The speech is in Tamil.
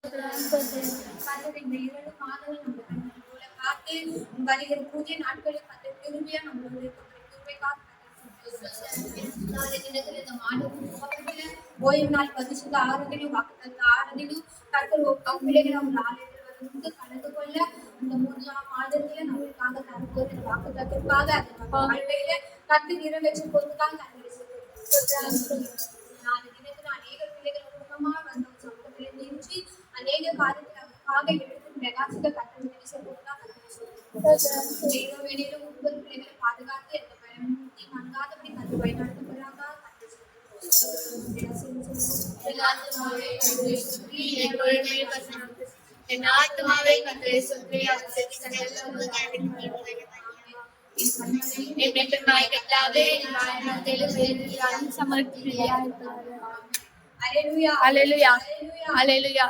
கர்த்தர் இந்த 2 மாதங்கள் நம்ம கண்கள் போல காத்து வருகிற புதிய நாட்களில் கர்த்தர் கிருபையா நம்மளோட கிருபைக்காக தினத்தில் இந்த மாதத்துல ஓய்வு நாள் பரிசுத்த ஆராதனையும் வாக்குத்தத்த ஆராதனையும் கர்த்தர் பிள்ளைகளை அவங்க ஆலயத்தில் வந்து கலந்து கொள்ள இந்த 3ஆம் மாதத்துல நம்மளுக்காக தரப்போது இந்த வாக்குத்தத்திற்காக வாழ்க்கையில கர்த்தர் நிறைவேற்ற போதுதான் நாலு தினத்துல அநேக பிள்ளைகள் குடும்பமா வந்த சமூகத்துல நின்று அநேக காரியத்தில் அவருக்காக எடுத்து பிரகாசிக்க கர்த்தர் நினைச்ச போதுதான் கர்த்தர் வேலையிலும் ஒவ்வொரு பிள்ளைகளை பாதுகாத்து எந்த பயமும் அணுகாதபடி கர்த்தர் வழிநடத்தப்படுறாங்க. என் ஆத்மாவை கர்த்தரை சுற்றி சமர்ப்பிக்கிறார். Hallelujah. Hallelujah. Hallelujah.